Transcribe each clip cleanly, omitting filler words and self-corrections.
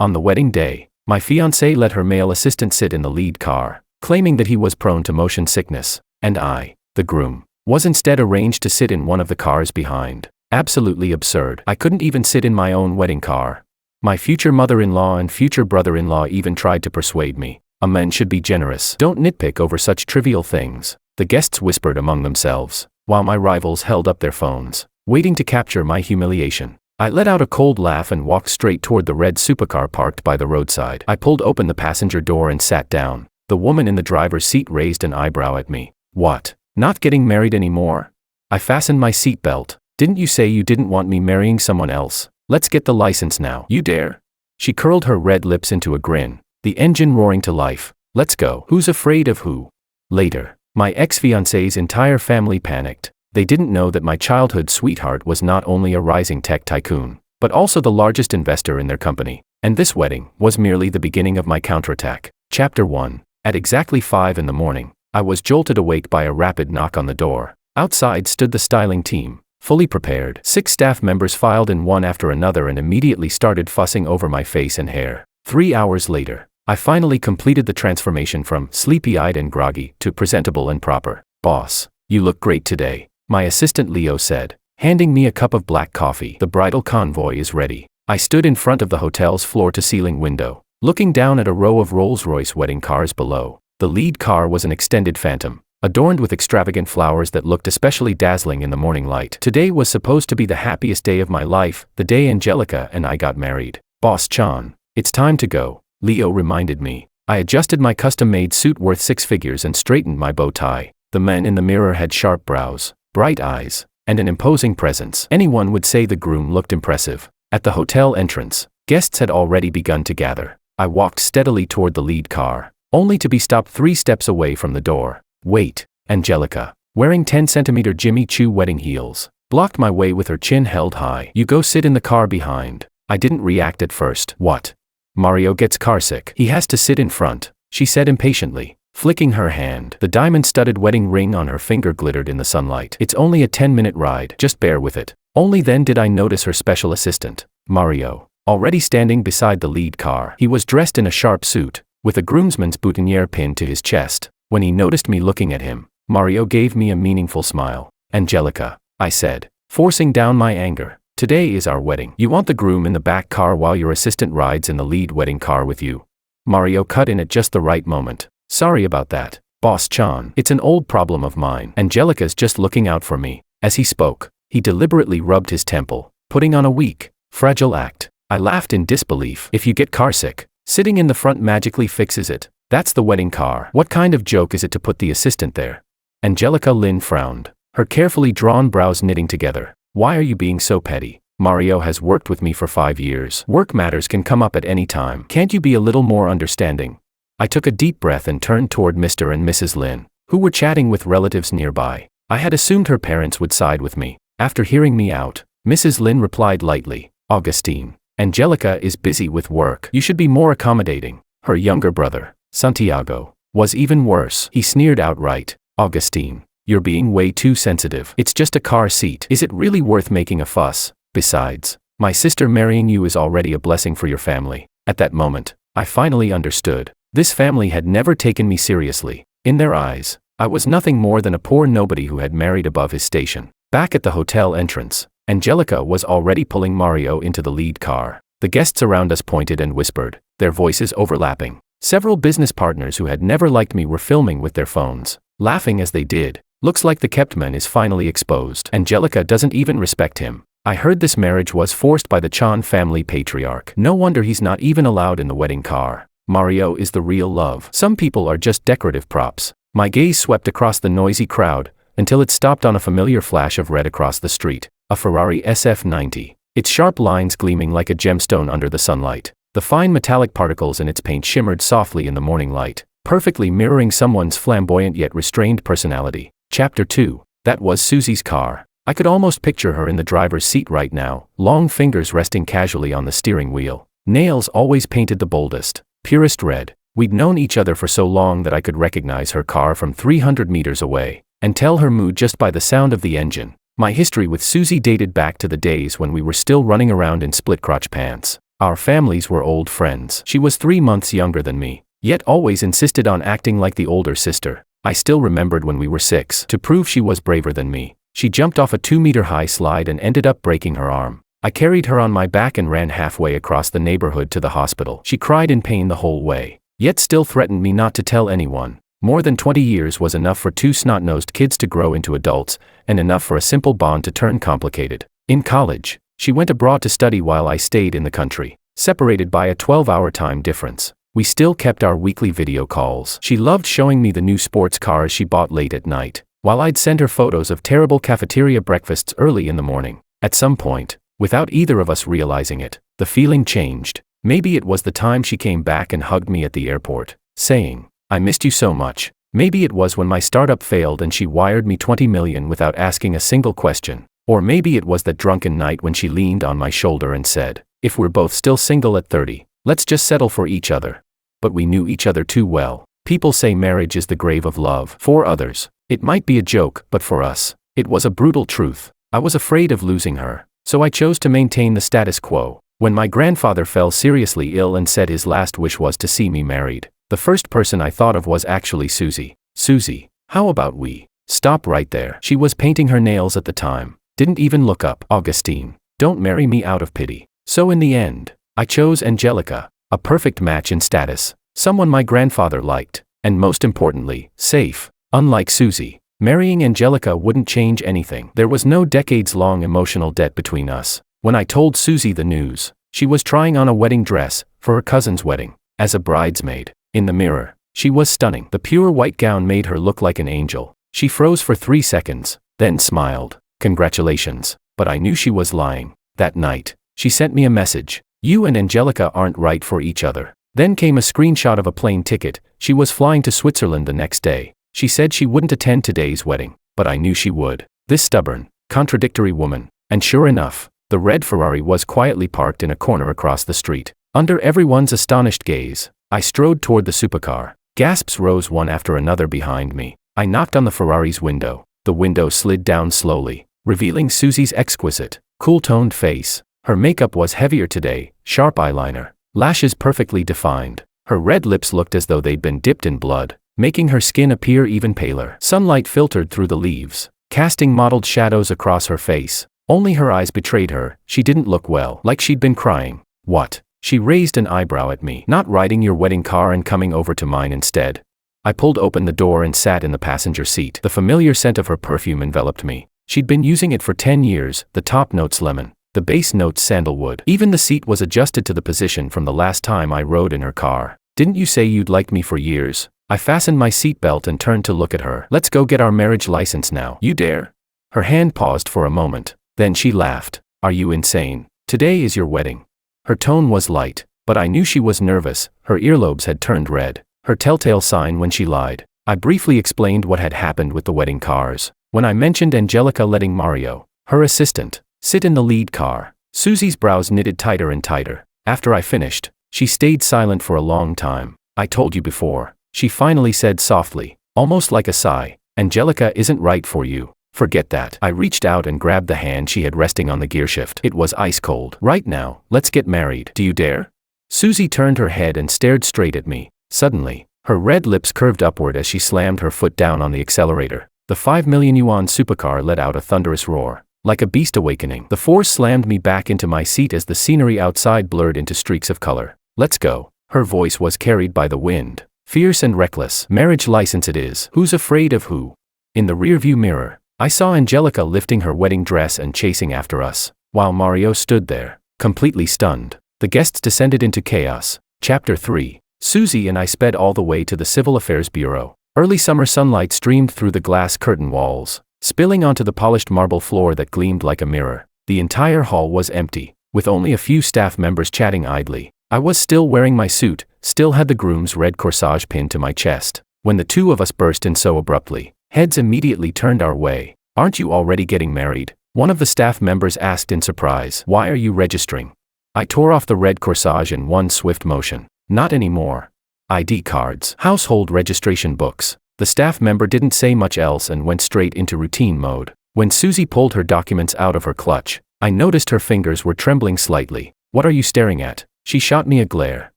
On the wedding day, my fiancée let her male assistant sit in the lead car, claiming that he was prone to motion sickness, and I, the groom, was instead arranged to sit in one of the cars behind. Absolutely absurd. I couldn't even sit in my own wedding car. My future mother-in-law and future brother-in-law even tried to persuade me. A man should be generous. Don't nitpick over such trivial things, the guests whispered among themselves, while my rivals held up their phones, waiting to capture my humiliation. I let out a cold laugh and walked straight toward the red supercar parked by the roadside. I pulled open the passenger door and sat down. The woman in the driver's seat raised an eyebrow at me. What? Not getting married anymore? I fastened my seatbelt. Didn't you say you didn't want me marrying someone else? Let's get the license now. You dare? She curled her red lips into a grin, the engine roaring to life. Let's go. Who's afraid of who? Later, my ex-fiancée's entire family panicked. They didn't know that my childhood sweetheart was not only a rising tech tycoon, but also the largest investor in their company. And this wedding was merely the beginning of my counterattack. Chapter 1. At exactly 5 in the morning, I was jolted awake by a rapid knock on the door. Outside stood the styling team, fully prepared. 6 staff members filed in one after another and immediately started fussing over my face and hair. 3 hours later, I finally completed the transformation from sleepy-eyed and groggy to presentable and proper. Boss, you look great today, my assistant Leo said, handing me a cup of black coffee. The bridal convoy is ready. I stood in front of the hotel's floor-to-ceiling window, looking down at a row of Rolls-Royce wedding cars below. The lead car was an extended Phantom, adorned with extravagant flowers that looked especially dazzling in the morning light. Today was supposed to be the happiest day of my life, the day Angelica and I got married. Boss Chan, it's time to go, Leo reminded me. I adjusted my custom-made suit worth 6 figures and straightened my bow tie. The man in the mirror had sharp brows, bright eyes, and an imposing presence. Anyone would say the groom looked impressive. At the hotel entrance, guests had already begun to gather. I walked steadily toward the lead car, only to be stopped 3 steps away from the door. Wait, Angelica, wearing 10-centimeter Jimmy Choo wedding heels, blocked my way with her chin held high. You go sit in the car behind. I didn't react at first. What? Mario gets carsick. He has to sit in front, she said impatiently, flicking her hand. The diamond-studded wedding ring on her finger glittered in the sunlight. It's only a 10-minute ride, just bear with it. Only then did I notice her special assistant, Mario, already standing beside the lead car. He was dressed in a sharp suit, with a groomsman's boutonniere pinned to his chest. When he noticed me looking at him, Mario gave me a meaningful smile. Angelica, I said, forcing down my anger. Today is our wedding. You want the groom in the back car while your assistant rides in the lead wedding car with you. Mario cut in at just the right moment. Sorry about that, Boss Chan. It's an old problem of mine. Angelica's just looking out for me. As he spoke, he deliberately rubbed his temple, putting on a weak, fragile act. I laughed in disbelief. If you get carsick, sitting in the front magically fixes it. That's the wedding car. What kind of joke is it to put the assistant there? Angelica Lin frowned, her carefully drawn brows knitting together. Why are you being so petty? Mario has worked with me for 5 years. Work matters can come up at any time. Can't you be a little more understanding? I took a deep breath and turned toward Mr. and Mrs. Lin, who were chatting with relatives nearby. I had assumed her parents would side with me. After hearing me out, Mrs. Lin replied lightly, Augustine, Angelica is busy with work. You should be more accommodating. Her younger brother, Santiago, was even worse. He sneered outright, Augustine, you're being way too sensitive. It's just a car seat. Is it really worth making a fuss? Besides, my sister marrying you is already a blessing for your family. At that moment, I finally understood. This family had never taken me seriously. In their eyes, I was nothing more than a poor nobody who had married above his station. Back at the hotel entrance, Angelica was already pulling Mario into the lead car. The guests around us pointed and whispered, their voices overlapping. Several business partners who had never liked me were filming with their phones, laughing as they did. Looks like the kept man is finally exposed. Angelica doesn't even respect him. I heard this marriage was forced by the Chan family patriarch. No wonder he's not even allowed in the wedding car. Mario is the real love. Some people are just decorative props. My gaze swept across the noisy crowd, until it stopped on a familiar flash of red across the street, a Ferrari SF90, its sharp lines gleaming like a gemstone under the sunlight. The fine metallic particles in its paint shimmered softly in the morning light, perfectly mirroring someone's flamboyant yet restrained personality. Chapter 2. That was Susie's car. I could almost picture her in the driver's seat right now, long fingers resting casually on the steering wheel, nails always painted the boldest, purest red. We'd known each other for so long that I could recognize her car from 300 meters away, and tell her mood just by the sound of the engine. My history with Susie dated back to the days when we were still running around in split-crotch pants. Our families were old friends. She was 3 months younger than me, yet always insisted on acting like the older sister. I still remembered when we were 6. To prove she was braver than me, she jumped off a 2-meter-high slide and ended up breaking her arm. I carried her on my back and ran halfway across the neighborhood to the hospital. She cried in pain the whole way, yet still threatened me not to tell anyone. More than 20 years was enough for 2 snot-nosed kids to grow into adults, and enough for a simple bond to turn complicated. In college, she went abroad to study while I stayed in the country, separated by a 12-hour time difference. We still kept our weekly video calls. She loved showing me the new sports cars she bought late at night, while I'd send her photos of terrible cafeteria breakfasts early in the morning. At some point, without either of us realizing it, the feeling changed. Maybe it was the time she came back and hugged me at the airport, saying, "I missed you so much." Maybe it was when my startup failed and she wired me $20 million without asking a single question. Or maybe it was that drunken night when she leaned on my shoulder and said, "If we're both still single at 30, let's just settle for each other." But we knew each other too well. People say marriage is the grave of love. For others, it might be a joke, but for us, it was a brutal truth. I was afraid of losing her, so I chose to maintain the status quo. When my grandfather fell seriously ill and said his last wish was to see me married, the first person I thought of was actually Susie. "Susie, how about we stop right there?" She was painting her nails at the time. Didn't even look up. "Augustine, don't marry me out of pity." So in the end, I chose Angelica, a perfect match in status, someone my grandfather liked, and most importantly, safe. Unlike Susie, marrying Angelica wouldn't change anything. There was no decades-long emotional debt between us. When I told Susie the news, she was trying on a wedding dress for her cousin's wedding, as a bridesmaid. In the mirror, she was stunning. The pure white gown made her look like an angel. She froze for 3 seconds, then smiled. "Congratulations." But I knew she was lying. That night, she sent me a message. "You and Angelica aren't right for each other." Then came a screenshot of a plane ticket. She was flying to Switzerland the next day. She said she wouldn't attend today's wedding, but I knew she would. This stubborn, contradictory woman. And sure enough, the red Ferrari was quietly parked in a corner across the street. Under everyone's astonished gaze, I strode toward the supercar. Gasps rose one after another behind me. I knocked on the Ferrari's window. The window slid down slowly, revealing Susie's exquisite, cool-toned face. Her makeup was heavier today, sharp eyeliner, lashes perfectly defined. Her red lips looked as though they'd been dipped in blood, making her skin appear even paler. Sunlight filtered through the leaves, casting mottled shadows across her face. Only her eyes betrayed her. She didn't look well, like she'd been crying. "What?" She raised an eyebrow at me. "Not riding your wedding car and coming over to mine instead?" I pulled open the door and sat in the passenger seat. The familiar scent of her perfume enveloped me. She'd been using it for 10 years, the top notes lemon, the base notes sandalwood. Even the seat was adjusted to the position from the last time I rode in her car. "Didn't you say you'd liked me for years?" I fastened my seatbelt and turned to look at her. "Let's go get our marriage license now. You dare?" Her hand paused for a moment. Then she laughed. "Are you insane? Today is your wedding." Her tone was light, but I knew she was nervous. Her earlobes had turned red, her telltale sign when she lied. I briefly explained what had happened with the wedding cars. When I mentioned Angelica letting Mario, her assistant, sit in the lead car, Susie's brows knitted tighter and tighter. After I finished, she stayed silent for a long time. "I told you before," she finally said softly, almost like a sigh. "Angelica isn't right for you. Forget that." I reached out and grabbed the hand she had resting on the gearshift. It was ice cold. "Right now, let's get married. Do you dare?" Susie turned her head and stared straight at me. Suddenly, her red lips curved upward as she slammed her foot down on the accelerator. The 5 million yuan supercar let out a thunderous roar. Like a beast awakening, the force slammed me back into my seat as the scenery outside blurred into streaks of color. "Let's go." Her voice was carried by the wind, fierce and reckless. "Marriage license it is. Who's afraid of who?" In the rearview mirror, I saw Angelica lifting her wedding dress and chasing after us, while Mario stood there, completely stunned. The guests descended into chaos. Chapter 3. Susie and I sped all the way to the Civil Affairs Bureau. Early summer sunlight streamed through the glass curtain walls, spilling onto the polished marble floor that gleamed like a mirror. The entire hall was empty, with only a few staff members chatting idly. I was still wearing my suit, still had the groom's red corsage pinned to my chest. When the two of us burst in so abruptly, heads immediately turned our way. "Aren't you already getting married?" one of the staff members asked in surprise. "Why are you registering?" I tore off the red corsage in one swift motion. "Not anymore." ID cards, household registration books. The staff member didn't say much else and went straight into routine mode. When Susie pulled her documents out of her clutch, I noticed her fingers were trembling slightly. "What are you staring at?" She shot me a glare,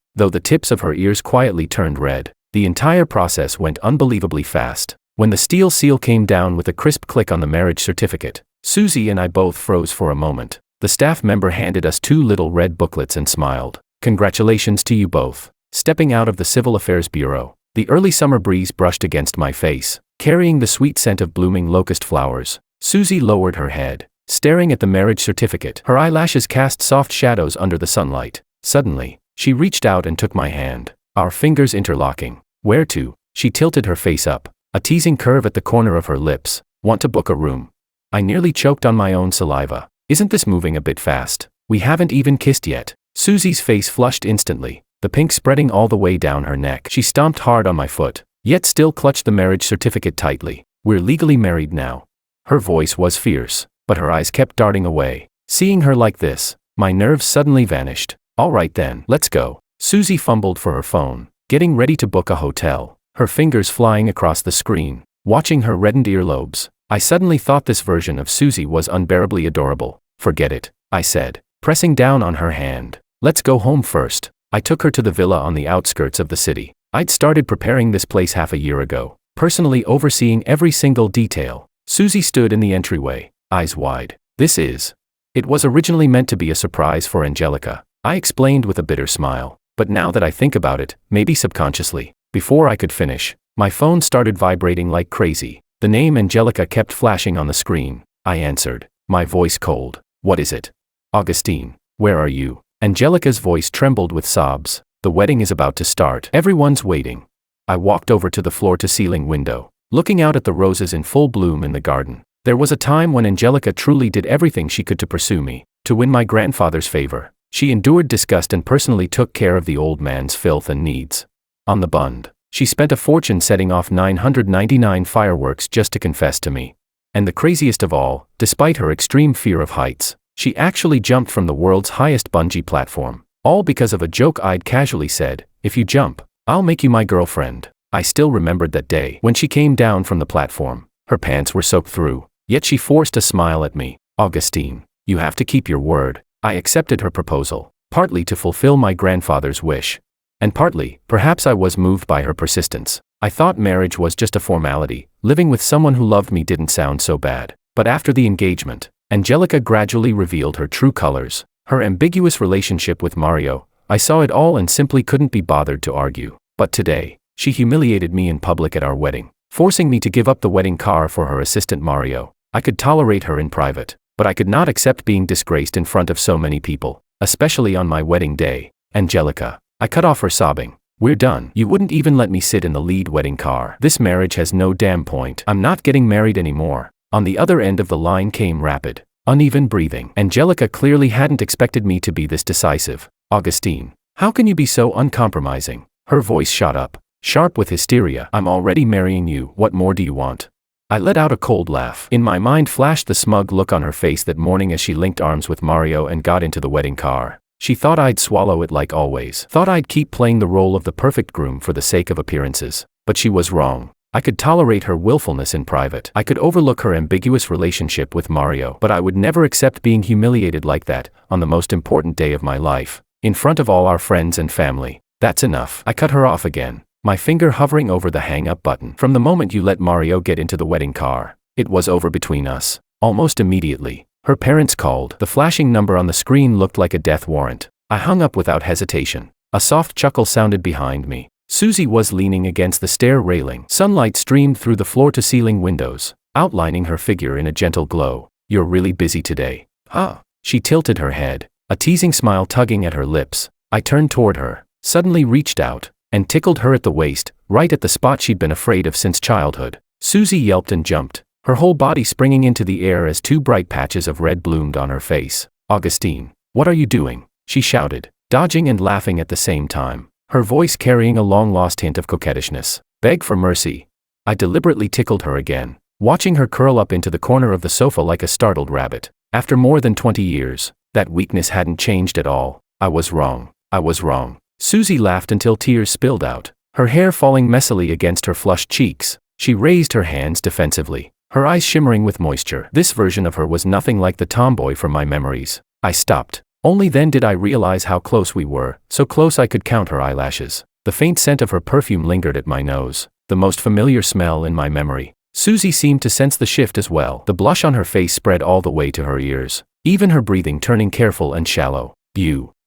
though the tips of her ears quietly turned red. The entire process went unbelievably fast. When the steel seal came down with a crisp click on the marriage certificate, Susie and I both froze for a moment. The staff member handed us 2 little red booklets and smiled. "Congratulations to you both." Stepping out of the Civil Affairs Bureau, the early summer breeze brushed against my face, carrying the sweet scent of blooming locust flowers. Susie lowered her head, staring at the marriage certificate. Her eyelashes cast soft shadows under the sunlight. Suddenly, she reached out and took my hand, our fingers interlocking. "Where to?" She tilted her face up, a teasing curve at the corner of her lips. "Want to book a room?" I nearly choked on my own saliva. "Isn't this moving a bit fast? We haven't even kissed yet." Susie's face flushed instantly, the pink spreading all the way down her neck. She stomped hard on my foot, yet still clutched the marriage certificate tightly. "We're legally married now." Her voice was fierce, but her eyes kept darting away. Seeing her like this, my nerves suddenly vanished. "All right then, let's go." Susie fumbled for her phone, getting ready to book a hotel, her fingers flying across the screen. Watching her reddened earlobes, I suddenly thought this version of Susie was unbearably adorable. "Forget it," I said, pressing down on her hand. "Let's go home first." I took her to the villa on the outskirts of the city. I'd started preparing this place half a year ago, personally overseeing every single detail. Susie stood in the entryway, eyes wide. It was originally meant to be a surprise for Angelica," I explained with a bitter smile. "But now that I think about it, maybe subconsciously." Before I could finish, my phone started vibrating like crazy. The name Angelica kept flashing on the screen. I answered, my voice cold. "What is it?" "Augustine, where are you?" Angelica's voice trembled with sobs. "The wedding is about to start. Everyone's waiting." I walked over to the floor-to-ceiling window, looking out at the roses in full bloom in the garden. There was a time when Angelica truly did everything she could to pursue me, to win my grandfather's favor. She endured disgust and personally took care of the old man's filth and needs. On the bund, she spent a fortune setting off 999 fireworks just to confess to me. And the craziest of all, despite her extreme fear of heights, she actually jumped from the world's highest bungee platform. All because of a joke I'd casually said, "If you jump, I'll make you my girlfriend." I still remembered that day when she came down from the platform. Her pants were soaked through, yet she forced a smile at me. "Augustine, you have to keep your word." I accepted her proposal, partly to fulfill my grandfather's wish, and partly, perhaps I was moved by her persistence. I thought marriage was just a formality. Living with someone who loved me didn't sound so bad. But after the engagement, Angelica gradually revealed her true colors. Her ambiguous relationship with Mario. I saw it all and simply couldn't be bothered to argue. But today, she humiliated me in public at our wedding, forcing me to give up the wedding car for her assistant Mario. I could tolerate her in private, but I could not accept being disgraced in front of so many people, especially on my wedding day. "Angelica," I cut off her sobbing. "We're done. You wouldn't even let me sit in the lead wedding car. This marriage has no damn point. I'm not getting married anymore." On the other end of the line came rapid, uneven breathing. Angelica clearly hadn't expected me to be this decisive. "Augustine, how can you be so uncompromising?" Her voice shot up, sharp with hysteria. "I'm already marrying you. What more do you want?" I let out a cold laugh. In my mind flashed the smug look on her face that morning as she linked arms with Mario and got into the wedding car. She thought I'd swallow it like always. Thought I'd keep playing the role of the perfect groom for the sake of appearances. But she was wrong. I could tolerate her willfulness in private. I could overlook her ambiguous relationship with Mario. But I would never accept being humiliated like that, on the most important day of my life, in front of all our friends and family. "That's enough." I cut her off again, my finger hovering over the hang-up button. "From the moment you let Mario get into the wedding car, it was over between us." Almost immediately, her parents called. The flashing number on the screen looked like a death warrant. I hung up without hesitation. A soft chuckle sounded behind me. Susie was leaning against the stair railing. Sunlight streamed through the floor-to-ceiling windows, outlining her figure in a gentle glow. "You're really busy today." "Huh?" She tilted her head, a teasing smile tugging at her lips. I turned toward her, suddenly reached out, and tickled her at the waist, right at the spot she'd been afraid of since childhood. Susie yelped and jumped, her whole body springing into the air as 2 bright patches of red bloomed on her face. "Augustine, what are you doing?" she shouted, dodging and laughing at the same time, her voice carrying a long-lost hint of coquettishness. "Beg for mercy." I deliberately tickled her again, watching her curl up into the corner of the sofa like a startled rabbit. After more than 20 years, that weakness hadn't changed at all. I was wrong. I was wrong. Susie laughed until tears spilled out, her hair falling messily against her flushed cheeks. She raised her hands defensively, her eyes shimmering with moisture. This version of her was nothing like the tomboy from my memories. I stopped, Only then did I realize how close we were, so close I could count her eyelashes. The faint scent of her perfume lingered at my nose, the most familiar smell in my memory. Susie seemed to sense the shift as well. The blush on her face spread all the way to her ears, even her breathing turning careful and shallow.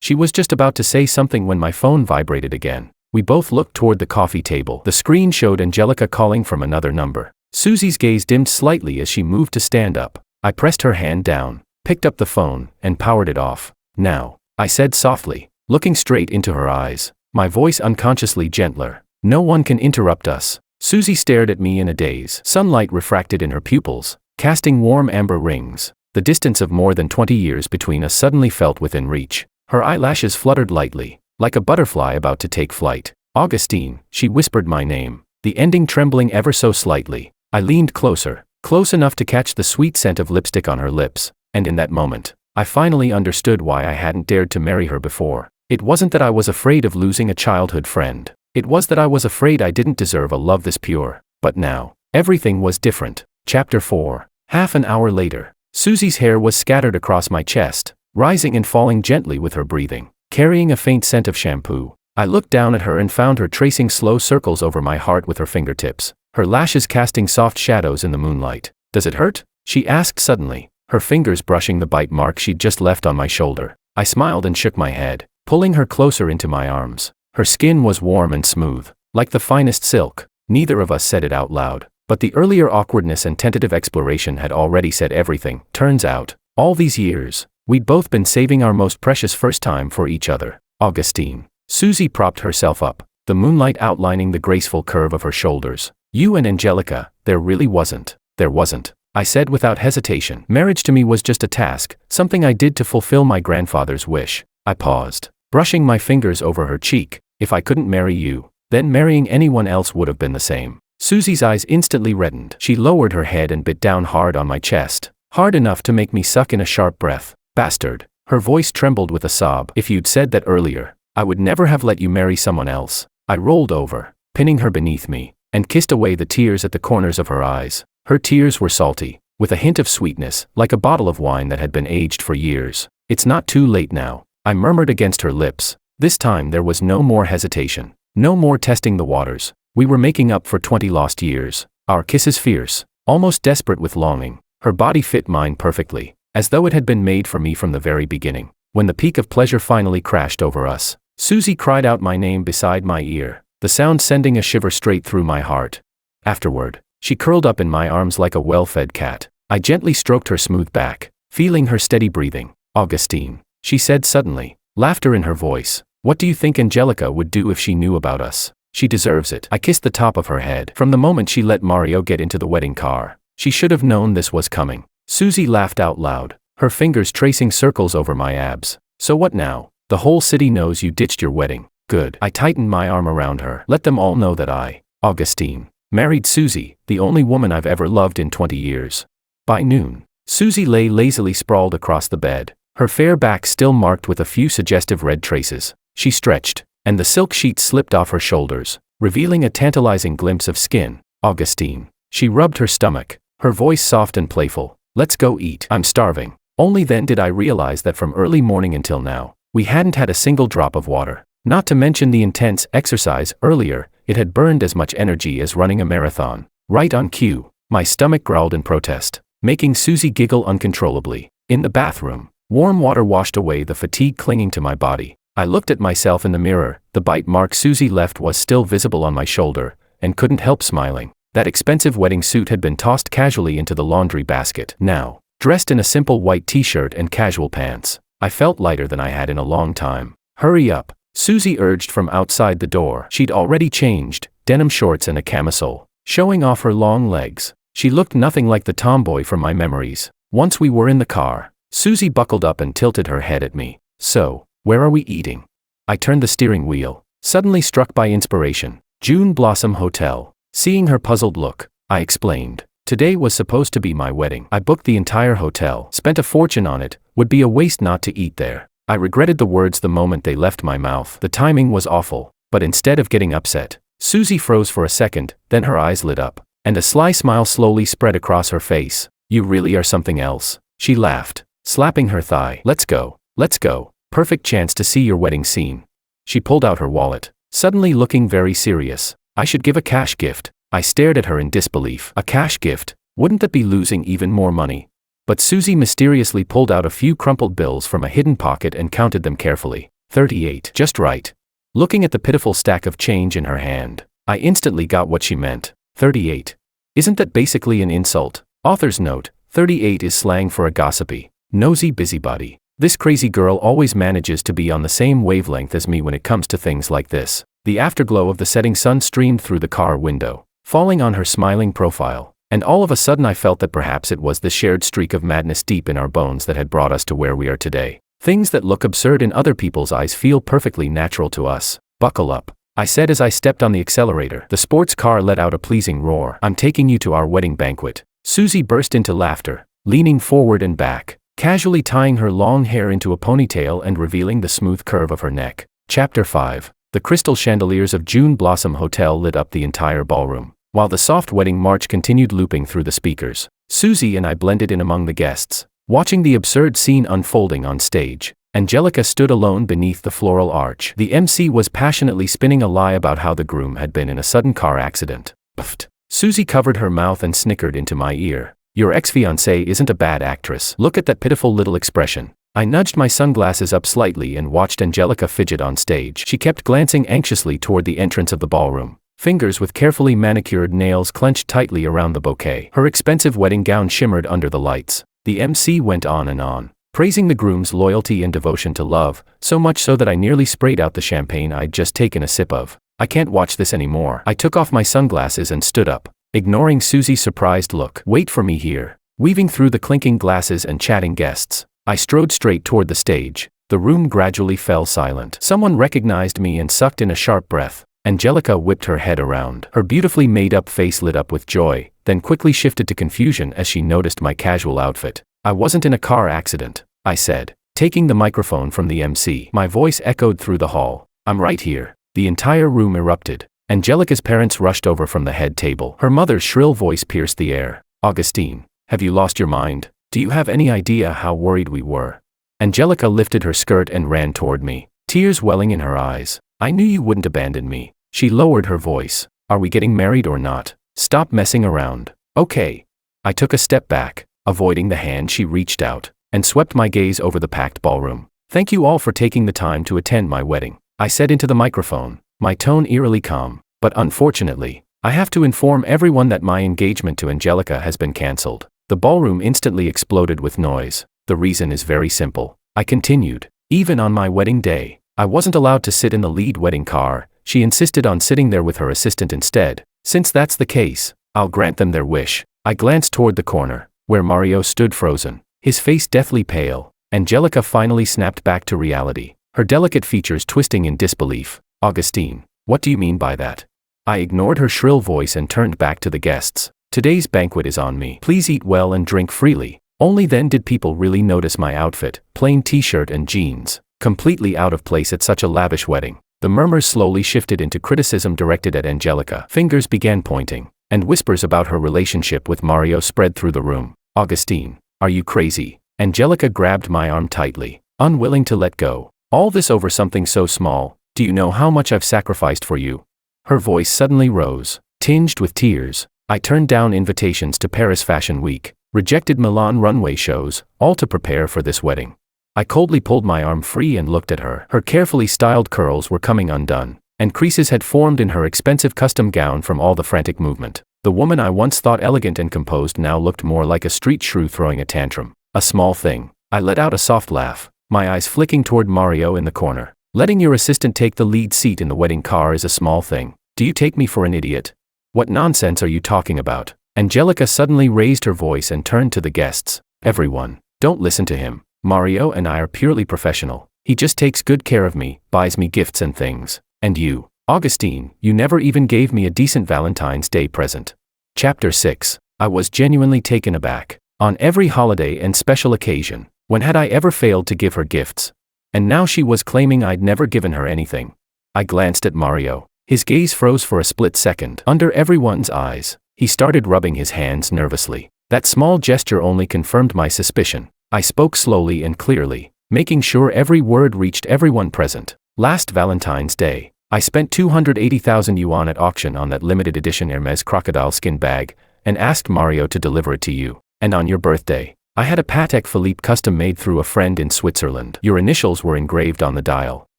She was just about to say something when my phone vibrated again. We both looked toward the coffee table. The screen showed Angelica calling from another number. Susie's gaze dimmed slightly as she moved to stand up. I pressed her hand down, picked up the phone, and powered it off. "Now," I said softly, looking straight into her eyes, my voice unconsciously gentler. "No one can interrupt us." Susie stared at me in a daze. Sunlight refracted in her pupils, casting warm amber rings. The distance of more than 20 years between us suddenly felt within reach. Her eyelashes fluttered lightly, like a butterfly about to take flight. "Augustine," she whispered my name, the ending trembling ever so slightly. I leaned closer, close enough to catch the sweet scent of lipstick on her lips, and in that moment, I finally understood why I hadn't dared to marry her before. It wasn't that I was afraid of losing a childhood friend. It was that I was afraid I didn't deserve a love this pure. But now, everything was different. Chapter 4. Half an hour later, Susie's hair was scattered across my chest, rising and falling gently with her breathing, carrying a faint scent of shampoo. I looked down at her and found her tracing slow circles over my heart with her fingertips, her lashes casting soft shadows in the moonlight. "Does it hurt?" she asked suddenly, her fingers brushing the bite mark she'd just left on my shoulder. I smiled and shook my head, pulling her closer into my arms. Her skin was warm and smooth, like the finest silk. Neither of us said it out loud, but the earlier awkwardness and tentative exploration had already said everything. Turns out, all these years, we'd both been saving our most precious first time for each other. "Augustine." Susie propped herself up, the moonlight outlining the graceful curve of her shoulders. "You and Angelica, there really wasn't." "There wasn't," I said without hesitation. "Marriage to me was just a task, something I did to fulfill my grandfather's wish." I paused, brushing my fingers over her cheek. "If I couldn't marry you, then marrying anyone else would have been the same." Susie's eyes instantly reddened. She lowered her head and bit down hard on my chest, hard enough to make me suck in a sharp breath. "Bastard." Her voice trembled with a sob. "If you'd said that earlier, I would never have let you marry someone else." I rolled over, pinning her beneath me, and kissed away the tears at the corners of her eyes. Her tears were salty, with a hint of sweetness, like a bottle of wine that had been aged for years. "It's not too late now," I murmured against her lips. This time there was no more hesitation, no more testing the waters. We were making up for 20 lost years, our kisses fierce, almost desperate with longing. Her body fit mine perfectly, as though it had been made for me from the very beginning. When the peak of pleasure finally crashed over us, Susie cried out my name beside my ear, the sound sending a shiver straight through my heart. Afterward, she curled up in my arms like a well-fed cat. I gently stroked her smooth back, feeling her steady breathing. "Augustine," she said suddenly, laughter in her voice. "What do you think Angelica would do if she knew about us?" "She deserves it." I kissed the top of her head. From the moment she let Mario get into the wedding car, she should have known this was coming. Susie laughed out loud, her fingers tracing circles over my abs. "So what now? The whole city knows you ditched your wedding." "Good." I tightened my arm around her. "Let them all know that I, Augustine, married Susie, the only woman I've ever loved in 20 years. By noon, Susie lay lazily sprawled across the bed, her fair back still marked with a few suggestive red traces. She stretched, and the silk sheet slipped off her shoulders, revealing a tantalizing glimpse of skin. "Augustine." She rubbed her stomach, her voice soft and playful. "Let's go eat. I'm starving." Only then did I realize that from early morning until now, we hadn't had a single drop of water. Not to mention the intense exercise earlier, it had burned as much energy as running a marathon. Right on cue, my stomach growled in protest, making Susie giggle uncontrollably. In the bathroom, warm water washed away the fatigue clinging to my body. I looked at myself in the mirror. The bite mark Susie left was still visible on my shoulder, and couldn't help smiling. That expensive wedding suit had been tossed casually into the laundry basket. Now, dressed in a simple white t-shirt and casual pants, I felt lighter than I had in a long time. "Hurry up," Susie urged from outside the door. She'd already changed, denim shorts and a camisole, showing off her long legs. She looked nothing like the tomboy from my memories. Once we were in the car, Susie buckled up and tilted her head at me. "So, where are we eating?" I turned the steering wheel, suddenly struck by inspiration. "June Blossom Hotel." Seeing her puzzled look, I explained. "Today was supposed to be my wedding. I booked the entire hotel, spent a fortune on it, would be a waste not to eat there." I regretted the words the moment they left my mouth. The timing was awful, but instead of getting upset, Susie froze for a second, then her eyes lit up, and a sly smile slowly spread across her face. "You really are something else," she laughed, slapping her thigh. "Let's go." Let's go. Perfect chance to see your wedding scene. She pulled out her wallet, suddenly looking very serious. I should give a cash gift. I stared at her in disbelief. A cash gift? Wouldn't that be losing even more money? But Susie mysteriously pulled out a few crumpled bills from a hidden pocket and counted them carefully. 38. Just right. Looking at the pitiful stack of change in her hand, I instantly got what she meant. 38. Isn't that basically an insult? Author's note, 38 is slang for a gossipy, nosy busybody. This crazy girl always manages to be on the same wavelength as me when it comes to things like this. The afterglow of the setting sun streamed through the car window, falling on her smiling profile, and all of a sudden I felt that perhaps it was the shared streak of madness deep in our bones that had brought us to where we are today. Things that look absurd in other people's eyes feel perfectly natural to us. Buckle up, I said as I stepped on the accelerator. The sports car let out a pleasing roar. I'm taking you to our wedding banquet. Susie burst into laughter, leaning forward and back, casually tying her long hair into a ponytail and revealing the smooth curve of her neck. Chapter 5. The crystal chandeliers of June Blossom Hotel lit up the entire ballroom, while the soft wedding march continued looping through the speakers. Susie and I blended in among the guests, watching the absurd scene unfolding on stage. Angelica stood alone beneath the floral arch. The MC was passionately spinning a lie about how the groom had been in a sudden car accident. Puffed. Susie covered her mouth and snickered into my ear. Your ex-fiancée isn't a bad actress. Look at that pitiful little expression. I nudged my sunglasses up slightly and watched Angelica fidget on stage. She kept glancing anxiously toward the entrance of the ballroom. Fingers with carefully manicured nails clenched tightly around the bouquet. Her expensive wedding gown shimmered under the lights. The MC went on, praising the groom's loyalty and devotion to love, so much so that I nearly sprayed out the champagne I'd just taken a sip of. I can't watch this anymore. I took off my sunglasses and stood up, ignoring Susie's surprised look. Wait for me here. Weaving through the clinking glasses and chatting guests, I strode straight toward the stage. The room gradually fell silent. Someone recognized me and sucked in a sharp breath. Angelica whipped her head around. Her beautifully made-up face lit up with joy, then quickly shifted to confusion as she noticed my casual outfit. I wasn't in a car accident, I said, taking the microphone from the MC. My voice echoed through the hall. I'm right here. The entire room erupted. Angelica's parents rushed over from the head table. Her mother's shrill voice pierced the air. Augustine, have you lost your mind? Do you have any idea how worried we were? Angelica lifted her skirt and ran toward me, tears welling in her eyes. I knew you wouldn't abandon me. She lowered her voice. Are we getting married or not? Stop messing around. Okay. I took a step back, avoiding the hand she reached out, and swept my gaze over the packed ballroom. Thank you all for taking the time to attend my wedding, I said into the microphone, my tone eerily calm. But unfortunately, I have to inform everyone that my engagement to Angelica has been cancelled. The ballroom instantly exploded with noise. The reason is very simple, I continued. Even on my wedding day, I wasn't allowed to sit in the lead wedding car. She insisted on sitting there with her assistant instead. Since that's the case, I'll grant them their wish. I glanced toward the corner, where Mario stood frozen, his face deathly pale. Angelica finally snapped back to reality, her delicate features twisting in disbelief. Augustine, what do you mean by that? I ignored her shrill voice and turned back to the guests. Today's banquet is on me. Please eat well and drink freely. Only then did people really notice my outfit, plain t-shirt and jeans, completely out of place at such a lavish wedding. The murmurs slowly shifted into criticism directed at Angelica. Fingers began pointing, and whispers about her relationship with Mario spread through the room. Augustine, are you crazy? Angelica grabbed my arm tightly, unwilling to let go. All this over something so small. Do you know how much I've sacrificed for you? Her voice suddenly rose, tinged with tears. I turned down invitations to Paris Fashion Week, rejected Milan runway shows, all to prepare for this wedding. I coldly pulled my arm free and looked at her. Her carefully styled curls were coming undone, and creases had formed in her expensive custom gown from all the frantic movement. The woman I once thought elegant and composed now looked more like a street shrew throwing a tantrum. A small thing. I let out a soft laugh, my eyes flicking toward Mario in the corner. Letting your assistant take the lead seat in the wedding car is a small thing. Do you take me for an idiot? What nonsense are you talking about? Angelica suddenly raised her voice and turned to the guests. Everyone, don't listen to him. Mario and I are purely professional. He just takes good care of me, buys me gifts and things. And you, Augustine, you never even gave me a decent Valentine's Day present. Chapter 6. I was genuinely taken aback. On every holiday and special occasion, when had I ever failed to give her gifts? And now she was claiming I'd never given her anything. I glanced at Mario. His gaze froze for a split second. Under everyone's eyes, he started rubbing his hands nervously. That small gesture only confirmed my suspicion. I spoke slowly and clearly. making sure every word reached everyone present. Last Valentine's Day, I spent 280,000 yuan at auction on that limited edition Hermes crocodile skin bag, and asked Mario to deliver it to you. And on your birthday, I had a Patek Philippe custom made through a friend in Switzerland. Your initials were engraved on the dial.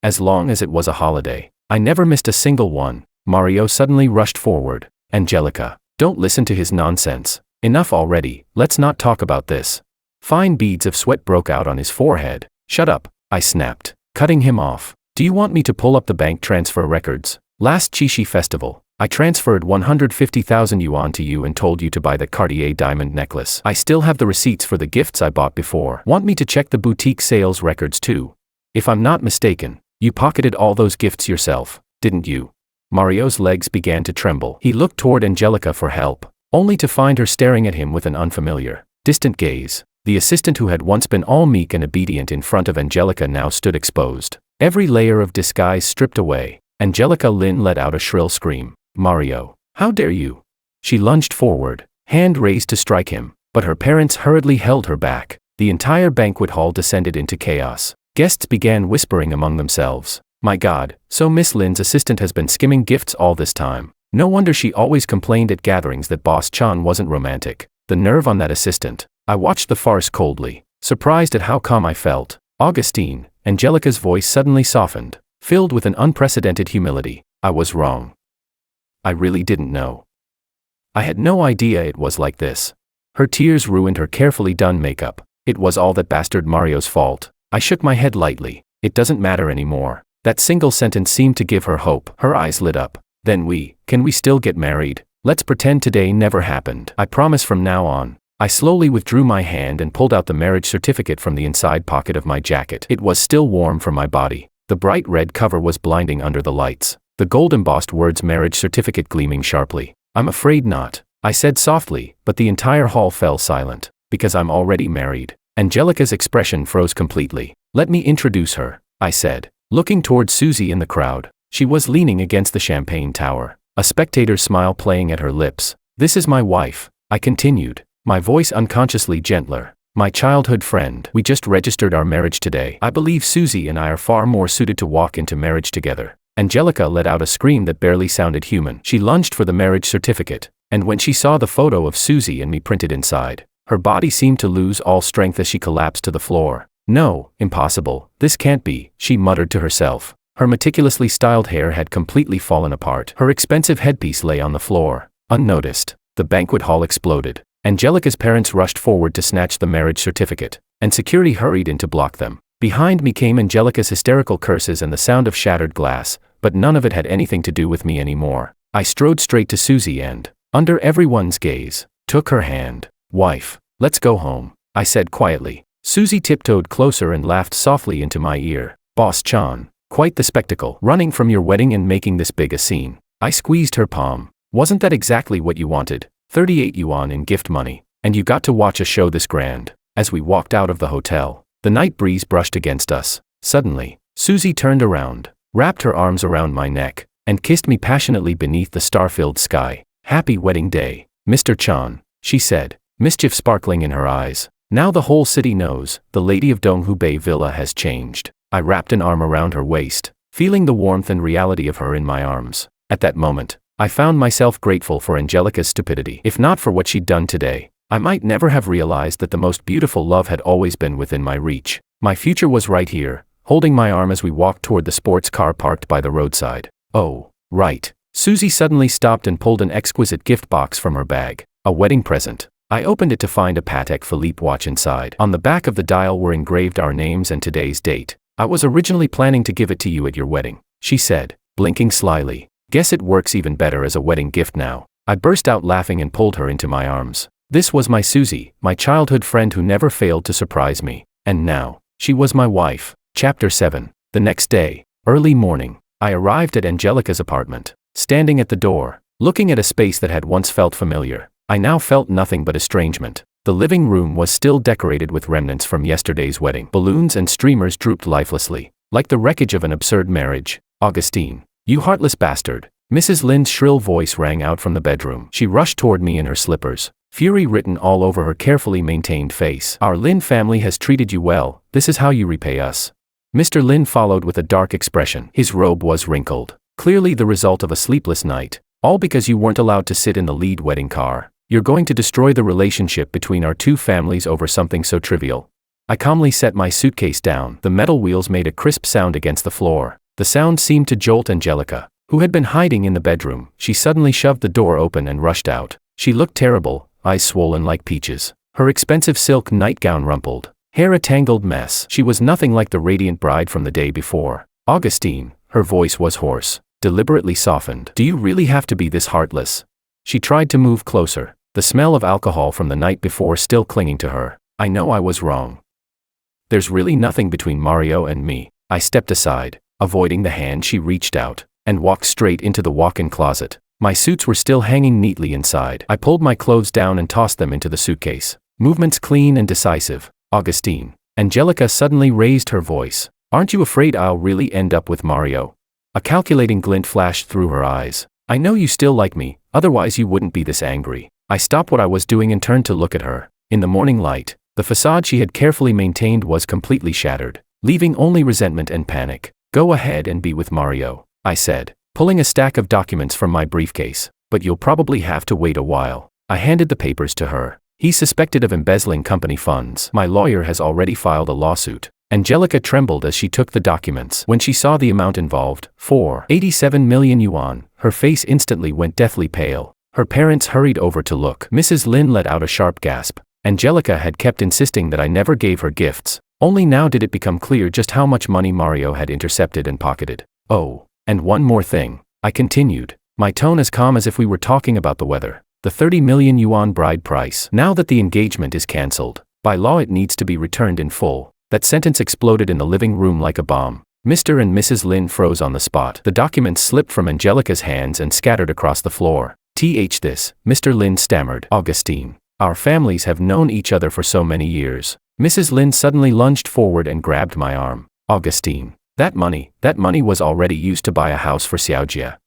As long as it was a holiday, I never missed a single one. Mario suddenly rushed forward. Angelica, don't listen to his nonsense. Enough already, let's not talk about this. Fine beads of sweat broke out on his forehead. Shut up, I snapped, cutting him off. Do you want me to pull up the bank transfer records? Last Qixi festival, I transferred 150,000 yuan to you and told you to buy that Cartier diamond necklace. I still have the receipts for the gifts I bought before. Want me to check the boutique sales records too? If I'm not mistaken, you pocketed all those gifts yourself, didn't you? Mario's legs began to tremble. He looked toward Angelica for help, only to find her staring at him with an unfamiliar, distant gaze. The assistant who had once been all meek and obedient in front of Angelica now stood exposed. Every layer of disguise stripped away. Angelica Lin let out a shrill scream. Mario, how dare you? She lunged forward, hand raised to strike him, but her parents hurriedly held her back. The entire banquet hall descended into chaos. Guests began whispering among themselves. My God, so Miss Lin's assistant has been skimming gifts all this time. No wonder she always complained at gatherings that Boss Chan wasn't romantic. The nerve on that assistant. I watched the farce coldly, surprised at how calm I felt. Augustine, Angelica's voice suddenly softened, filled with an unprecedented humility. I was wrong. I really didn't know. I had no idea it was like this. Her tears ruined her carefully done makeup. It was all that bastard Mario's fault. I shook my head lightly. It doesn't matter anymore. That single sentence seemed to give her hope. Her eyes lit up. Then can we still get married? Let's pretend today never happened. I promise from now on. I slowly withdrew my hand and pulled out the marriage certificate from the inside pocket of my jacket. It was still warm from my body. The bright red cover was blinding under the lights, the gold-embossed words marriage certificate gleaming sharply. I'm afraid not, I said softly, but the entire hall fell silent. Because I'm already married. Angelica's expression froze completely. Let me introduce her, I said, looking toward Susie in the crowd. She was leaning against the champagne tower, a spectator's smile playing at her lips. This is my wife, I continued, my voice unconsciously gentler. My childhood friend. We just registered our marriage today. I believe Susie and I are far more suited to walk into marriage together. Angelica let out a scream that barely sounded human. She lunged for the marriage certificate, and when she saw the photo of Susie and me printed inside, her body seemed to lose all strength as she collapsed to the floor. No, impossible, this can't be, she muttered to herself. Her meticulously styled hair had completely fallen apart. Her expensive headpiece lay on the floor, unnoticed. The banquet hall exploded. Angelica's parents rushed forward to snatch the marriage certificate, and security hurried in to block them. Behind me came Angelica's hysterical curses and the sound of shattered glass, but none of it had anything to do with me anymore. I strode straight to Susie and, under everyone's gaze, took her hand. Wife, let's go home, I said quietly. Susie tiptoed closer and laughed softly into my ear. Boss Chan, quite the spectacle, running from your wedding and making this big a scene. I squeezed her palm. Wasn't that exactly what you wanted? 38 yuan in gift money, and you got to watch a show this grand. As we walked out of the hotel, the night breeze brushed against us. Suddenly, Susie turned around, wrapped her arms around my neck, and kissed me passionately beneath the star-filled sky. Happy wedding day, Mr. Chan, she said, mischief sparkling in her eyes. Now the whole city knows, the lady of Donghubei Villa has changed. I wrapped an arm around her waist, feeling the warmth and reality of her in my arms. At that moment, I found myself grateful for Angelica's stupidity. If not for what she'd done today, I might never have realized that the most beautiful love had always been within my reach. My future was right here, holding my arm as we walked toward the sports car parked by the roadside. Oh, right. Susie suddenly stopped and pulled an exquisite gift box from her bag. A wedding present. I opened it to find a Patek Philippe watch inside. On the back of the dial were engraved our names and today's date. I was originally planning to give it to you at your wedding, she said, blinking slyly. Guess it works even better as a wedding gift now. I burst out laughing and pulled her into my arms. This was my Susie, my childhood friend who never failed to surprise me. And now, she was my wife. Chapter 7. The next day, early morning, I arrived at Angelica's apartment. Standing at the door, looking at a space that had once felt familiar, I now felt nothing but estrangement. The living room was still decorated with remnants from yesterday's wedding. Balloons and streamers drooped lifelessly, like the wreckage of an absurd marriage. Augustine, you heartless bastard. Mrs. Lin's shrill voice rang out from the bedroom. She rushed toward me in her slippers, fury written all over her carefully maintained face. "Our Lin family has treated you well, this is how you repay us." Mr. Lin followed with a dark expression. His robe was wrinkled, clearly the result of a sleepless night. "All because you weren't allowed to sit in the lead wedding car. You're going to destroy the relationship between our two families over something so trivial." I calmly set my suitcase down. The metal wheels made a crisp sound against the floor. The sound seemed to jolt Angelica, who had been hiding in the bedroom. She suddenly shoved the door open and rushed out. She looked terrible, eyes swollen like peaches, her expensive silk nightgown rumpled, hair a tangled mess. She was nothing like the radiant bride from the day before. "Augustine," her voice was hoarse, deliberately softened. "Do you really have to be this heartless?" She tried to move closer, the smell of alcohol from the night before still clinging to her. "I know I was wrong. There's really nothing between Mario and me." I stepped aside, avoiding the hand she reached out, and walked straight into the walk-in closet. My suits were still hanging neatly inside. I pulled my clothes down and tossed them into the suitcase. Movements clean and decisive. "Augustine." Angelica suddenly raised her voice. "Aren't you afraid I'll really end up with Mario?" A calculating glint flashed through her eyes. "I know you still like me, otherwise you wouldn't be this angry." I stopped what I was doing and turned to look at her. In the morning light, the facade she had carefully maintained was completely shattered, leaving only resentment and panic. "Go ahead and be with Mario," I said, pulling a stack of documents from my briefcase. "But you'll probably have to wait a while." I handed the papers to her. "He's suspected of embezzling company funds. My lawyer has already filed a lawsuit." Angelica trembled as she took the documents. When she saw the amount involved, 487 million yuan, her face instantly went deathly pale. Her parents hurried over to look. Mrs. Lin let out a sharp gasp. Angelica had kept insisting that I never gave her gifts. Only now did it become clear just how much money Mario had intercepted and pocketed. "Oh, and one more thing," I continued, my tone as calm as if we were talking about the weather. "The 30 million yuan bride price. Now that the engagement is cancelled, by law it needs to be returned in full." That sentence exploded in the living room like a bomb. Mr. and Mrs. Lin froze on the spot. The documents slipped from Angelica's hands and scattered across the floor. This," Mr. Lin stammered. "Augustine, our families have known each other for so many years." Mrs. Lin suddenly lunged forward and grabbed my arm. "Augustine, that money was already used to buy a house for Xiaojia.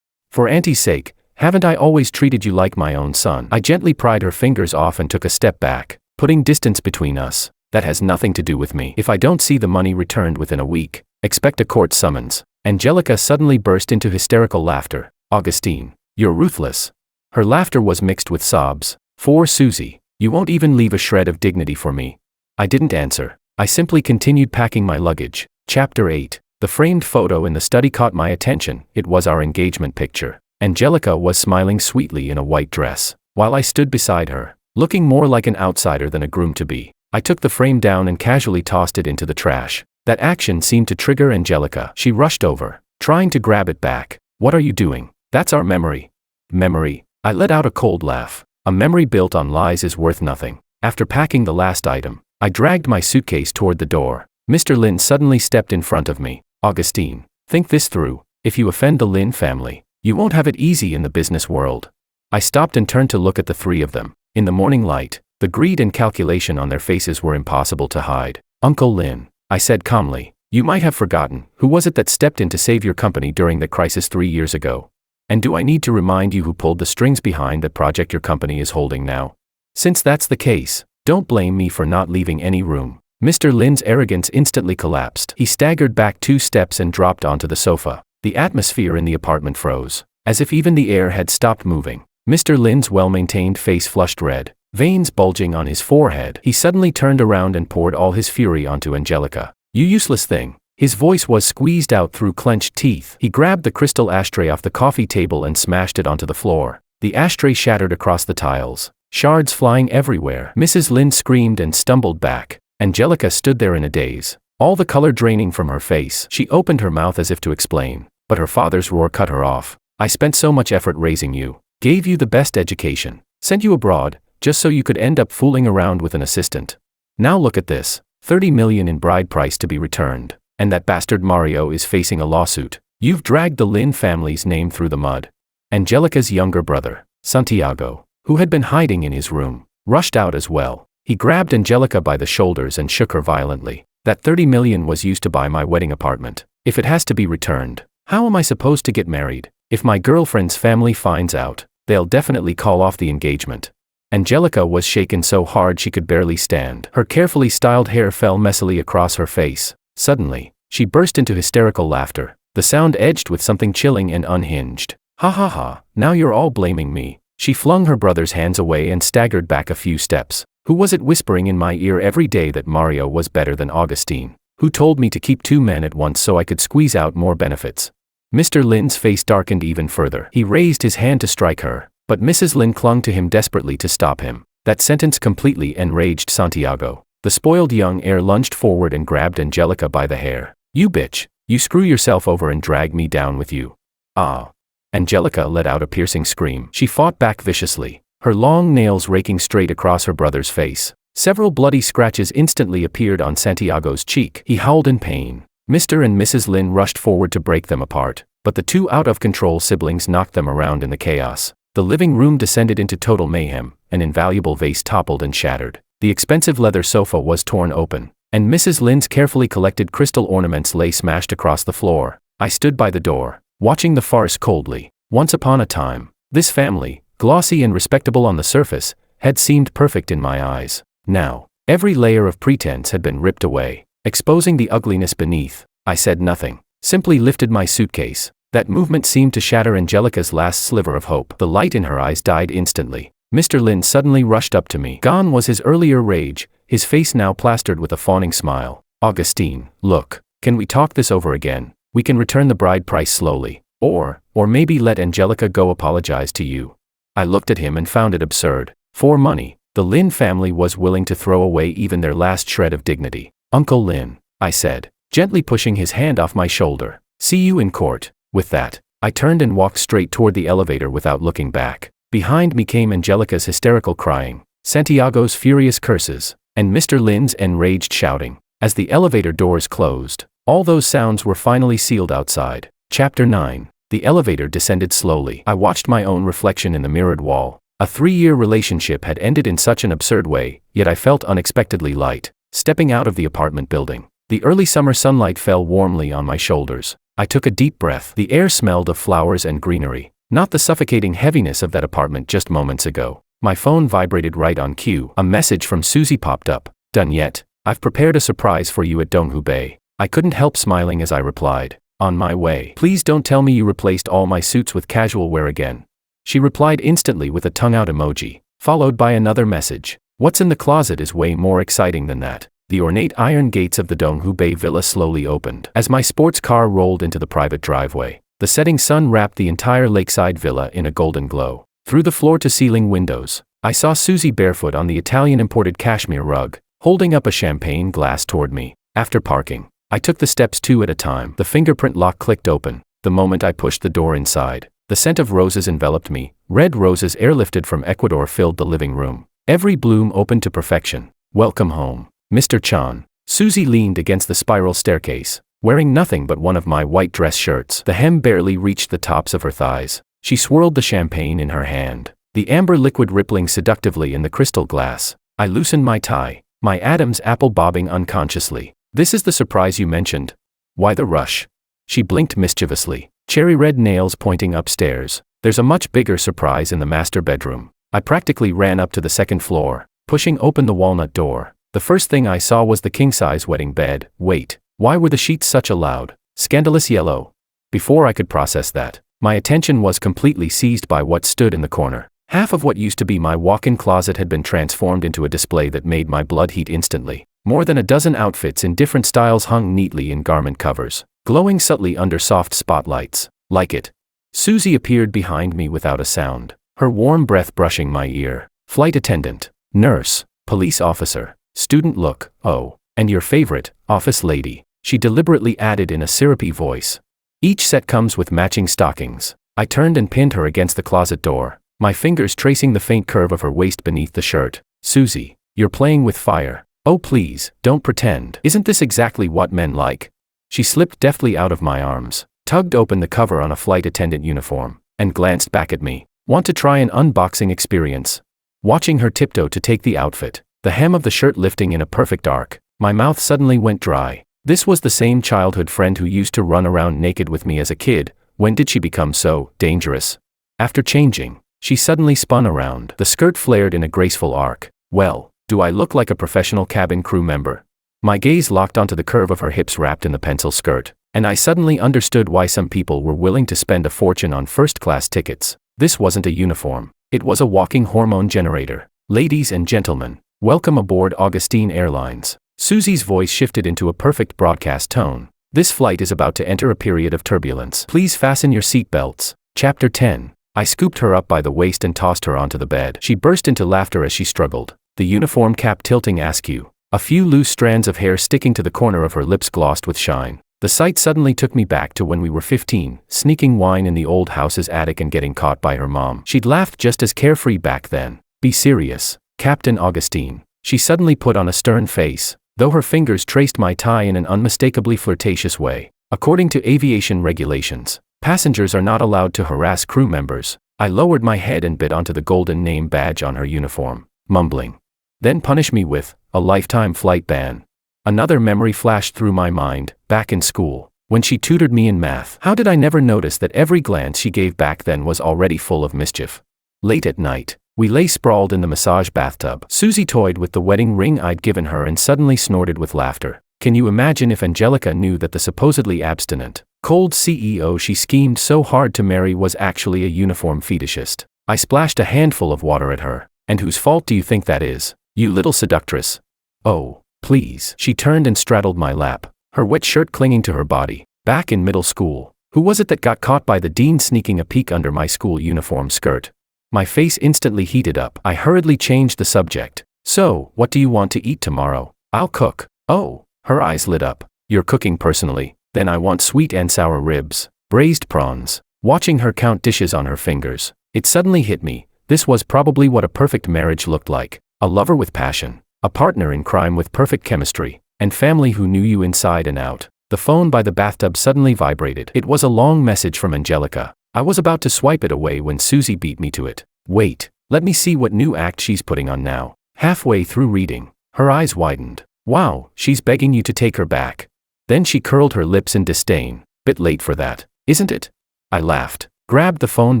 For Auntie's sake, haven't I always treated you like my own son?" I gently pried her fingers off and took a step back, putting distance between us. "That has nothing to do with me. If I don't see the money returned within a week, expect a court summons." Angelica suddenly burst into hysterical laughter. "Augustine, you're ruthless." Her laughter was mixed with sobs. "For Susie, you won't even leave a shred of dignity for me." I didn't answer. I simply continued packing my luggage. Chapter 8. The framed photo in the study caught my attention. It was our engagement picture. Angelica was smiling sweetly in a white dress, while I stood beside her, looking more like an outsider than a groom-to-be. I took the frame down and casually tossed it into the trash. That action seemed to trigger Angelica. She rushed over, trying to grab it back. "What are you doing? That's our memory." "Memory?" I let out a cold laugh. "A memory built on lies is worth nothing." After packing the last item, I dragged my suitcase toward the door. Mr. Lin suddenly stepped in front of me. "Augustine, think this through. If you offend the Lin family, you won't have it easy in the business world." I stopped and turned to look at the three of them. In the morning light, the greed and calculation on their faces were impossible to hide. "Uncle Lin," I said calmly, "you might have forgotten, who was it that stepped in to save your company during the crisis 3 years ago? And do I need to remind you who pulled the strings behind that project your company is holding now? Since that's the case, don't blame me for not leaving any room." Mr. Lin's arrogance instantly collapsed. He staggered back 2 steps and dropped onto the sofa. The atmosphere in the apartment froze, as if even the air had stopped moving. Mr. Lin's well-maintained face flushed red, veins bulging on his forehead. He suddenly turned around and poured all his fury onto Angelica. "You useless thing." His voice was squeezed out through clenched teeth. He grabbed the crystal ashtray off the coffee table and smashed it onto the floor. The ashtray shattered across the tiles, shards flying everywhere. Mrs. Lin screamed and stumbled back. Angelica stood there in a daze, all the color draining from her face. She opened her mouth as if to explain, but her father's roar cut her off. "I spent so much effort raising you, gave you the best education, sent you abroad, just so you could end up fooling around with an assistant. Now look at this, 30 million in bride price to be returned, and that bastard Mario is facing a lawsuit. You've dragged the Lin family's name through the mud." Angelica's younger brother, Santiago, who had been hiding in his room, rushed out as well. He grabbed Angelica by the shoulders and shook her violently. "That 30 million was used to buy my wedding apartment. If it has to be returned, how am I supposed to get married? If my girlfriend's family finds out, they'll definitely call off the engagement." Angelica was shaken so hard she could barely stand. Her carefully styled hair fell messily across her face. Suddenly, she burst into hysterical laughter, the sound edged with something chilling and unhinged. Ha ha ha, now you're all blaming me. She flung her brother's hands away and staggered back a few steps. Who was it whispering in my ear every day that Mario was better than Augustine? Who told me to keep 2 men at once so I could squeeze out more benefits? Mr. Lin's face darkened even further. He raised his hand to strike her, but Mrs. Lin clung to him desperately to stop him. That sentence completely enraged Santiago. The spoiled young heir lunged forward and grabbed Angelica by the hair. You bitch, you screw yourself over and drag me down with you. Ah. Angelica let out a piercing scream. She fought back viciously, her long nails raking straight across her brother's face. Several bloody scratches instantly appeared on Santiago's cheek. He howled in pain. Mr. and Mrs. Lin rushed forward to break them apart, but the 2 out-of-control siblings knocked them around in the chaos. The living room descended into total mayhem. An invaluable vase toppled and shattered. The expensive leather sofa was torn open, and Mrs. Lin's carefully collected crystal ornaments lay smashed across the floor. I stood by the door, watching the farce coldly. Once upon a time, this family, glossy and respectable on the surface, had seemed perfect in my eyes. Now, every layer of pretense had been ripped away, exposing the ugliness beneath. I said nothing, simply lifted my suitcase. That movement seemed to shatter Angelica's last sliver of hope. The light in her eyes died instantly. Mr. Lin suddenly rushed up to me. Gone was his earlier rage, his face now plastered with a fawning smile. Augustine, look, can we talk this over again? We can return the bride price slowly, or maybe let Angelica go apologize to you. I looked at him and found it absurd. For money, the Lin family was willing to throw away even their last shred of dignity. Uncle Lin, I said, gently pushing his hand off my shoulder. See you in court. With that, I turned and walked straight toward the elevator without looking back. Behind me came Angelica's hysterical crying, Santiago's furious curses, and Mr. Lin's enraged shouting. As the elevator doors closed, all those sounds were finally sealed outside. Chapter 9. The elevator descended slowly. I watched my own reflection in the mirrored wall. A 3-year relationship had ended in such an absurd way, yet I felt unexpectedly light. Stepping out of the apartment building, the early summer sunlight fell warmly on my shoulders. I took a deep breath. The air smelled of flowers and greenery, not the suffocating heaviness of that apartment just moments ago. My phone vibrated right on cue. A message from Susie popped up. Done yet? I've prepared a surprise for you at Donghu Bay. I couldn't help smiling as I replied. On my way. Please don't tell me you replaced all my suits with casual wear again. She replied instantly with a tongue-out emoji, followed by another message. What's in the closet is way more exciting than that. The ornate iron gates of the Donghu Bay villa slowly opened. As my sports car rolled into the private driveway, the setting sun wrapped the entire lakeside villa in a golden glow. Through the floor-to-ceiling windows, I saw Susie barefoot on the Italian-imported cashmere rug, holding up a champagne glass toward me. After parking, I took the steps 2 at a time. The fingerprint lock clicked open. The moment I pushed the door inside, the scent of roses enveloped me. Red roses airlifted from Ecuador filled the living room. Every bloom opened to perfection. Welcome home, Mr. Chan. Susie leaned against the spiral staircase, wearing nothing but one of my white dress shirts. The hem barely reached the tops of her thighs. She swirled the champagne in her hand, the amber liquid rippling seductively in the crystal glass. I loosened my tie, my Adam's apple bobbing unconsciously. This is the surprise you mentioned? Why the rush? She blinked mischievously, cherry red nails pointing upstairs. There's a much bigger surprise in the master bedroom. I practically ran up to the 2nd floor, pushing open the walnut door. The first thing I saw was the king-size wedding bed. Wait, why were the sheets such a loud, scandalous yellow? Before I could process that, my attention was completely seized by what stood in the corner. Half of what used to be my walk-in closet had been transformed into a display that made my blood heat instantly. More than a dozen outfits in different styles hung neatly in garment covers, glowing subtly under soft spotlights. Like it. Susie appeared behind me without a sound, her warm breath brushing my ear. Flight attendant, nurse, police officer, student look, oh, and your favorite, office lady, she deliberately added in a syrupy voice. Each set comes with matching stockings. I turned and pinned her against the closet door, my fingers tracing the faint curve of her waist beneath the shirt. Susie, you're playing with fire. Oh please, don't pretend. Isn't this exactly what men like? She slipped deftly out of my arms, tugged open the cover on a flight attendant uniform, and glanced back at me. Want to try an unboxing experience? Watching her tiptoe to take the outfit, the hem of the shirt lifting in a perfect arc, my mouth suddenly went dry. This was the same childhood friend who used to run around naked with me as a kid. When did she become so dangerous? After changing, She suddenly spun around. The skirt flared in a graceful arc. Well, do I look like a professional cabin crew member? My gaze locked onto the curve of her hips wrapped in the pencil skirt, and I suddenly understood why some people were willing to spend a fortune on first-class tickets. This wasn't a uniform. It was a walking hormone generator. Ladies and gentlemen, welcome aboard Augustine Airlines. Susie's voice shifted into a perfect broadcast tone. This flight is about to enter a period of turbulence. Please fasten your seatbelts. Chapter 10. I scooped her up by the waist and tossed her onto the bed. She burst into laughter as she struggled, the uniform cap tilting askew, a few loose strands of hair sticking to the corner of her lips glossed with shine. The sight suddenly took me back to when we were 15, sneaking wine in the old house's attic and getting caught by her mom. She'd laughed just as carefree back then. Be serious, Captain Augustine. She suddenly put on a stern face, though her fingers traced my tie in an unmistakably flirtatious way. According to aviation regulations, passengers are not allowed to harass crew members. I lowered my head and bit onto the golden name badge on her uniform, mumbling, "Then punish me with a lifetime flight ban." Another memory flashed through my mind, back in school, when she tutored me in math. How did I never notice that every glance she gave back then was already full of mischief? Late at night, we lay sprawled in the massage bathtub. Susie toyed with the wedding ring I'd given her and suddenly snorted with laughter. Can you imagine if Angelica knew that the supposedly abstinent, cold CEO she schemed so hard to marry was actually a uniform fetishist? I splashed a handful of water at her. And whose fault do you think that is, you little seductress? Oh, please. She turned and straddled my lap, her wet shirt clinging to her body. Back in middle school, who was it that got caught by the dean sneaking a peek under my school uniform skirt? My face instantly heated up. I hurriedly changed the subject. So, what do you want to eat tomorrow? I'll cook. Oh, her eyes lit up. You're cooking personally? Then I want sweet and sour ribs, braised prawns. Watching her count dishes on her fingers, it suddenly hit me. This was probably what a perfect marriage looked like. A lover with passion, a partner in crime with perfect chemistry, and family who knew you inside and out. The phone by the bathtub suddenly vibrated. It was a long message from Angelica. I was about to swipe it away when Susie beat me to it. Wait, let me see what new act she's putting on now. Halfway through reading, her eyes widened. Wow, she's begging you to take her back. Then she curled her lips in disdain. Bit late for that, isn't it? I laughed, grabbed the phone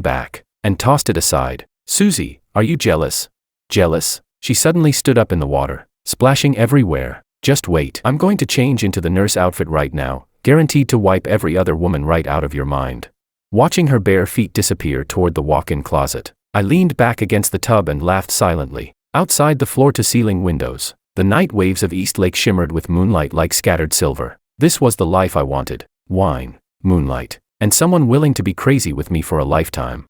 back, and tossed it aside. Susie, are you jealous? Jealous? She suddenly stood up in the water, splashing everywhere. Just wait. I'm going to change into the nurse outfit right now, guaranteed to wipe every other woman right out of your mind. Watching her bare feet disappear toward the walk-in closet, I leaned back against the tub and laughed silently. Outside the floor-to-ceiling windows, the night waves of East Lake shimmered with moonlight like scattered silver. This was the life I wanted. Wine, moonlight, and someone willing to be crazy with me for a lifetime.